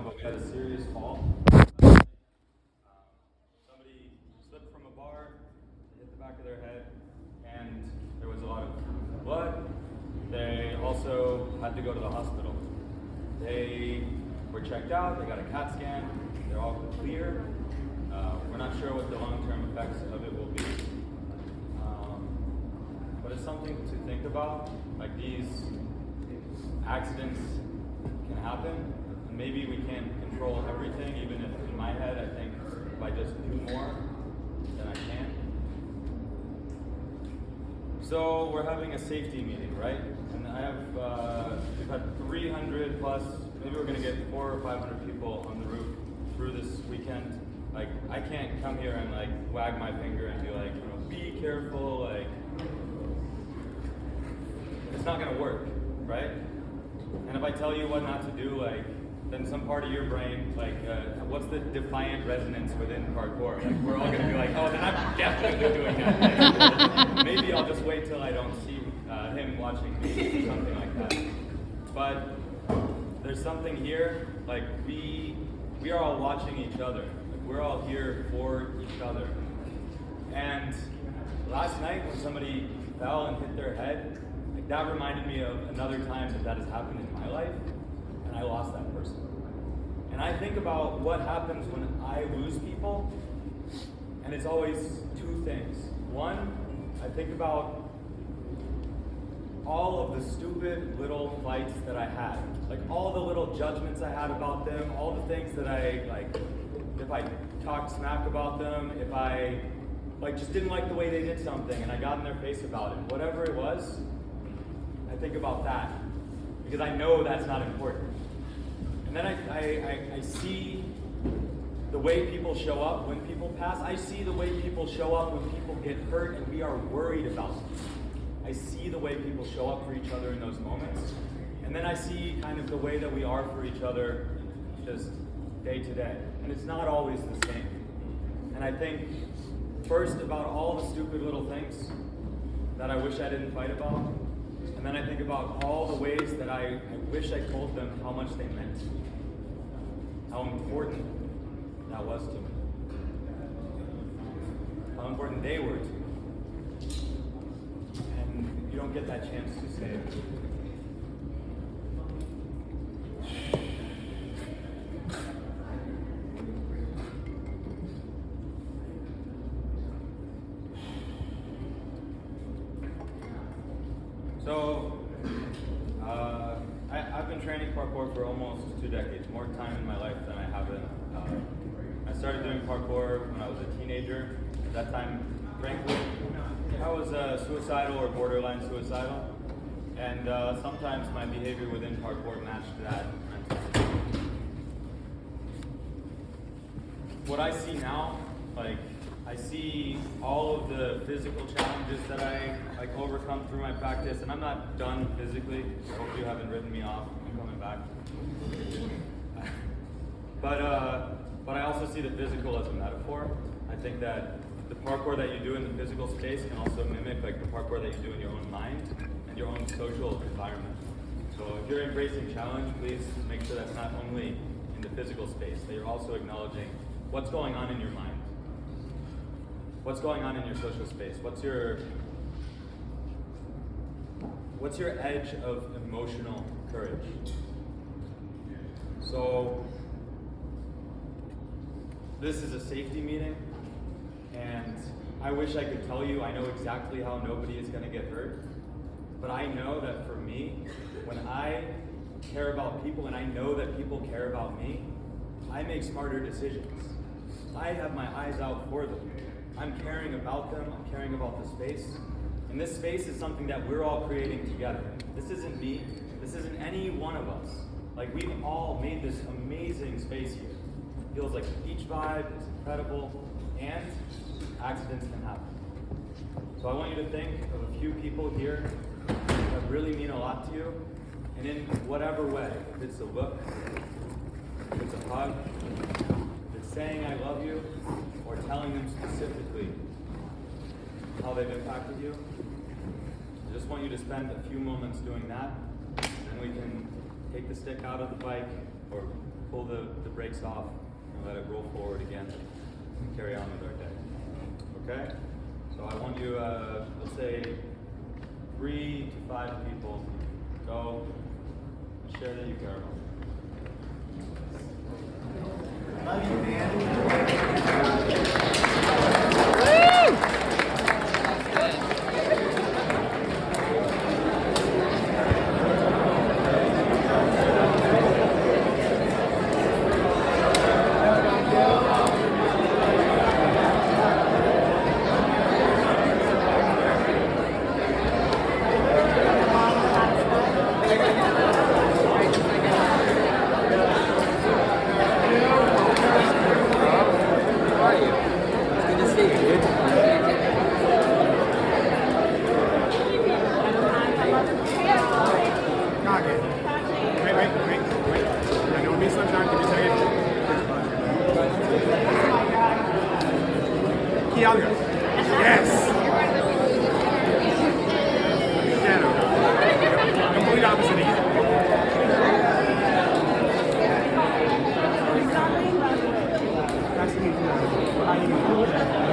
but we had a serious fall. Somebody slipped from a bar, hit the back of their head, and there was a lot of blood. They also had to go to the hospital. They were checked out, they got a CAT scan, they're all clear. We're not sure what the long-term effects of it will be. But it's something to think about. Like, these accidents can happen. And maybe we can't control everything, even if in my head I think if I just do more, then I can. So we're having a safety meeting, right? And I have, we've had 300 plus, maybe we're gonna get 400 or 500 people on the roof through this weekend. Like, I can't come here and like wag my finger and be like, you know, be careful, like, it's not gonna work, right? And if I tell you what not to do, like, then some part of your brain, like, what's the defiant resonance within parkour? Like, we're all gonna be like, oh, then I'm definitely doing that. Like, maybe I'll just wait till I don't see him watching me, something like that. But there's something here, like, we are all watching each other. Like, we're all here for each other. And last night when somebody fell and hit their head, like, that reminded me of another time that has happened in my life, and I lost that person. And I think about what happens when I lose people, and it's always two things. One, I think about all of the stupid little fights that I had. Like, all the little judgments I had about them, all the things that I, like, if I talked smack about them, if I, like, just didn't like the way they did something and I got in their face about it, whatever it was, I think about that, because I know that's not important. And then I see the way people show up when people pass. I see the way people show up when people get hurt and we are worried about them. I see the way people show up for each other in those moments. And then I see kind of the way that we are for each other just day to day. And it's not always the same. And I think first about all the stupid little things that I wish I didn't fight about. And then I think about all the ways that I wish I told them how much they meant to me, how important that was to me, how important they were to me. And you don't get that chance to say it. So, I've been training parkour for almost 2 decades, more time in my life than I have in. I started doing parkour when I was a teenager. At that time, frankly, I was suicidal or borderline suicidal, and sometimes my behavior within parkour matched that. What I see now, like, I see all of the physical challenges that I overcome through my practice, and I'm not done physically. I hope you haven't written me off. I'm coming back. But I also see the physical as a metaphor. I think that the parkour that you do in the physical space can also mimic like the parkour that you do in your own mind and your own social environment. So if you're embracing challenge, please make sure that's not only in the physical space, that you're also acknowledging what's going on in your mind. What's going on in your social space? What's your edge of emotional courage? So this is a safety meeting, and I wish I could tell you I know exactly how nobody is going to get hurt, but I know that for me, when I care about people and I know that people care about me, I make smarter decisions. I have my eyes out for them. I'm caring about them, I'm caring about the space. And this space is something that we're all creating together. This isn't me, this isn't any one of us. Like, we've all made this amazing space here. It feels like the beach vibe is incredible, and accidents can happen. So I want you to think of a few people here that really mean a lot to you, and in whatever way, if it's a look, if it's a hug, if it's saying I love you, or telling them specifically how they've impacted you. I just want you to spend a few moments doing that, and we can take the stick out of the bike or pull the brakes off and let it roll forward again and carry on with our day. Okay? So I want you, let's say 3 to 5 people, go and share that you care about. Love you, man. Yes. Piano. Complete opposite again. That's the